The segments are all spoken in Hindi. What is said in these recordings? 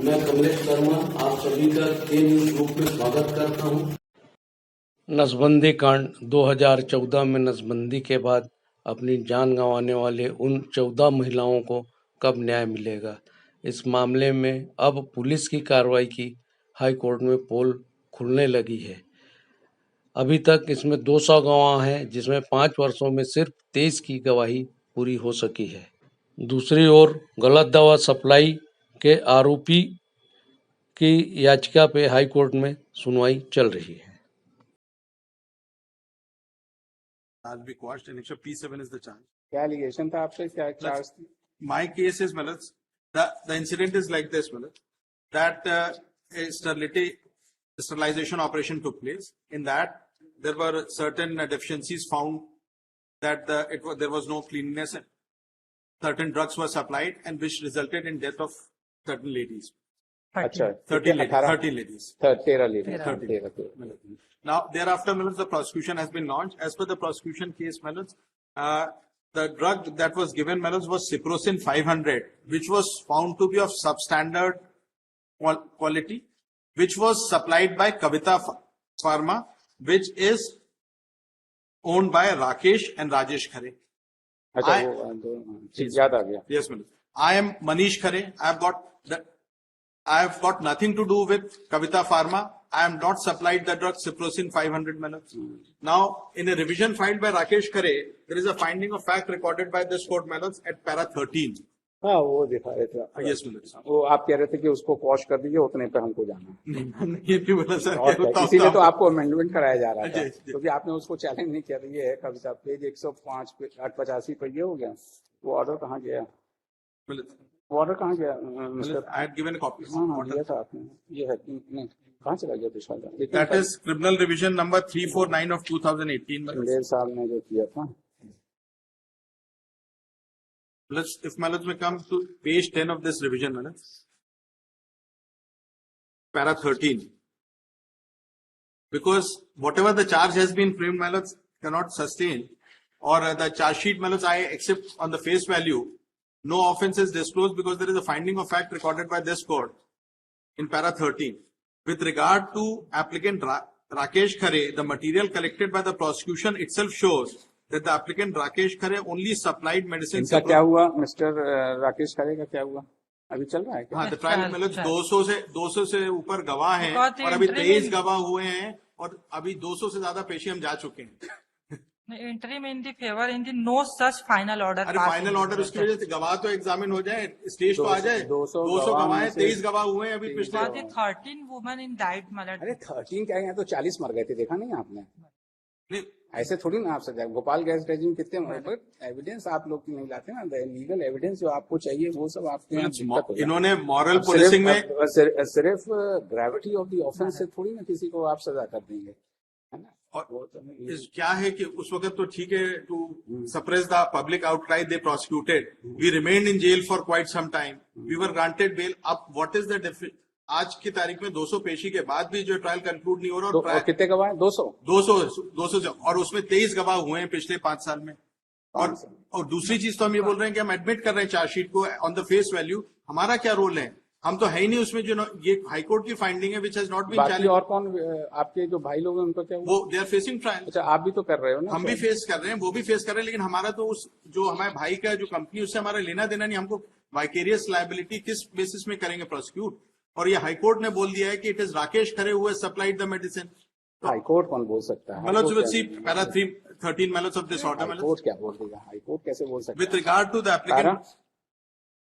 मैं कमलेश वर्मा आप सभी का के न्यूज ग्रुप में स्वागत करता हूं। नसबंदी कांड 2014 में नसबंदी के बाद अपनी जान गंवाने वाले उन 14 महिलाओं को कब न्याय मिलेगा? इस मामले में अब पुलिस की कार्रवाई की हाई कोर्ट में पोल खुलने लगी है। अभी तक इसमें 200 गवाह हैं, जिसमें 5 वर्षों में सिर्फ 23 की गवाही पूरी हो सकी है। दूसरी ओर गलत दवा सप्लाई के आरोपी की याचिका पे हाई कोर्ट में सुनवाई चल रही है। Has been quashed and except P7 is the charge. क्या allegation था आपसे, क्या charge थी? My case is, Malaj, the incident is like this, Malaj, that a sterilization operation took place. In that, there were certain deficiencies found, that there was no cleanliness. Certain drugs were supplied and which resulted in death of certain ladies. अच्छा 13 ladies. 13 ladies. 13. Now, thereafter, Malaj, the prosecution has been launched. As per the prosecution case, Malaj, the drug that was given, Malaj, was Ciprocin 500, which was found to be of substandard quality, which was supplied by Kavita Pharma, which is owned by Rakesh and Rajesh Khare. अच्छा वो याद आ गया। Yes, Malaj. I am Manish Khare. I have got nothing to do with Kavita Pharma. I am not supplied the drug Ciprocin 500 Malaj. Now, in a revision filed by Rakesh Khare, there is a finding of fact recorded by this court, Malaj, at para 13. हाँ वो दिखा रहे थे। Yes, Malaj. वो आप कह रहे थे कि उसको quash कर दीजिए, उतने पे हमको जाना। ये भी बोला सर। इसीलिए तो आपको अमेंडमेंट कराया जा रहा था, क्योंकि आपने उसको चैलेंज नहीं किया। ये है कविता पेज 105 पे 885 पे ये हो गया। वो ऑर्डर कहाँ गया? वो ऑर्डर कहाँ गया? I had given a copy. हाँ दिया था आपने। ये है नहीं, कहाँ चला गया दूसरा? That is criminal revision number 349 of 2018. डेढ़ साल में जो किया था। If Malaj may come to page 10 of this revision, Malaj, para 13. Because whatever the charge has been framed, Malaj, cannot sustain, or the charge sheet, Malaj, I accept on the face value, no offense is disclosed because there is a finding of fact recorded by this court in para 13. With regard to applicant Rakesh Khare, the material collected by the prosecution itself shows that the applicant Rakesh Khare only supplied medicine. इनका क्या हुआ? मिस्टर राकेश खरे का क्या हुआ? अभी चल रहा है क्या? हाँ, the trial में 200 से ऊपर गवाह हैं और अभी 23 गवाह हुए हैं और अभी 200 से ज्यादा पेशी हम जा चुके हैं। Interim in the favor in the no such final order. अरे फाइनल ऑर्डर उसकी वजह से गवाह तो एग्जामिन हो जाए, स्टेज तो आ जाए। 200 गवाह हैं, 23 गवाह हुए हैं अभी पिछले। 13 women in died Malad. अरे 13 क्या है, तो 40 मर गए थे, देखा नहीं आपने? ऐसे थोड़ी ना आप सजा। भोपाल गैस रेजिम कितने एविडेंस आप लोग नहीं लाते ना, लीगल एविडेंस जो आपको चाहिए वो सब आपके। इन्होंने मॉरल पुलिसिंग में सिर्फ ग्रेविटी ऑफ द ऑफेंस से थोड़ी ना किसी को आप सजा कर देंगे, है ना? और क्या है कि उस वक्त तो ठीक है, to suppress the public outcry they prosecuted, we remand in jail for quite some time, we were granted bail. अब व्हाट इज द आज की तारीख में 200 पेशी के बाद भी जो ट्रायल कंक्लूड नहीं हो रहा। और कितने गवाह? 200 से, और उसमें 23 गवाह हुए हैं पिछले 5 साल में। और दूसरी चीज तो हम ये बोल रहे हैं कि हम एडमिट कर रहे हैं चार्जशीट को ऑन द फेस वैल्यू। हमारा क्या रोल है? हम तो है ही नहीं उसमें। जो ये हाईकोर्ट की फाइंडिंग है which has not been challenged. और कौन आपके जो भाई लोग हैं उनको क्या हुआ? वो दे आर फेसिंग ट्रायल। अच्छा, आप भी तो कर रहे हो ना? हम भी फेस कर रहे हैं, वो भी फेस कर रहे हैं, लेकिन हमारा तो उस जो हमारे भाई का जो कंपनी उससे हमारा लेना देना नहीं। हमको वाइकेरियस लायबिलिटी किस बेसिस में करेंगे प्रोसिक्यूट? और ये हाईकोर्ट ने बोल दिया है कि it is Rakesh Khare who has supplied the medicine. High court कौन बोल सकता है? मतलब you will see para 13 Malaj of this order, Malaj. High court क्या बोल देगा? हाईकोर्ट कैसे बोल सकता है? With regard to the applicant,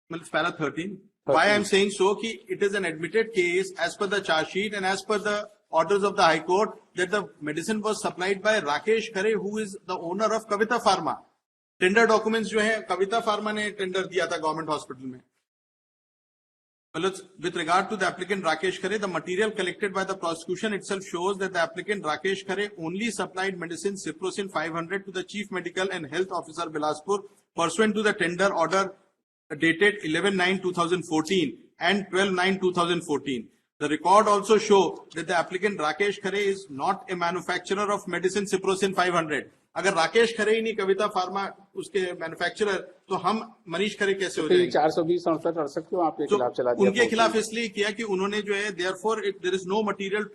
Malaj, para 13. Why I am saying so? Ki it is an admitted case as per the charge sheet and as per the orders of the High Court that the medicine was supplied by Rakesh Khare, who is the owner of Kavita Pharma. Tender documents जो है Kavita Pharma ने tender दिया था गवर्नमेंट हॉस्पिटल में। With regard to the applicant Rakesh Khare, the material collected by the prosecution itself shows that the applicant Rakesh Khare only supplied medicine Ciprocin 500 to the Chief Medical and Health Officer Bilaspur pursuant to the tender order dated 11/9/2014 and 12/9/2014. The record also show that the applicant Rakesh Khare is not a manufacturer of medicine Ciprocin 500. अगर राकेश खरे ही नहीं कविता फार्मा उसके मैन्युफैक्चरर, तो हम मनीष खरे कैसे हो फिर जाएंगे? 420 68 क्यों आपके खिलाफ चला दिया? उनके खिलाफ इसलिए किया कि उन्होंने जो है therefore there is no material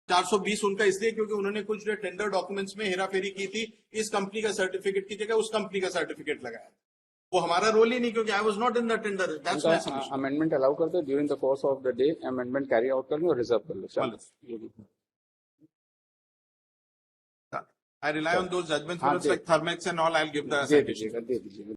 420 उनका इसलिए क्योंकि उन्होंने कुछ जो टेंडर डॉक्यूमेंट्स में हेराफेरी की थी, इस कंपनी का सर्टिफिकेट की जगह उस कंपनी का सर्टिफिकेट लगाया। वो हमारा रोल ही नहीं, क्योंकि I was not in the tender. That's my solution. Amendment allow कर दो, during the course of the day amendment carry out कर लो और रिजर्व कर लो। चलो, I rely on those judgments, हाँ, like Thermex and all. I'll give the दे दीजिएगा, दे दीजिएगा।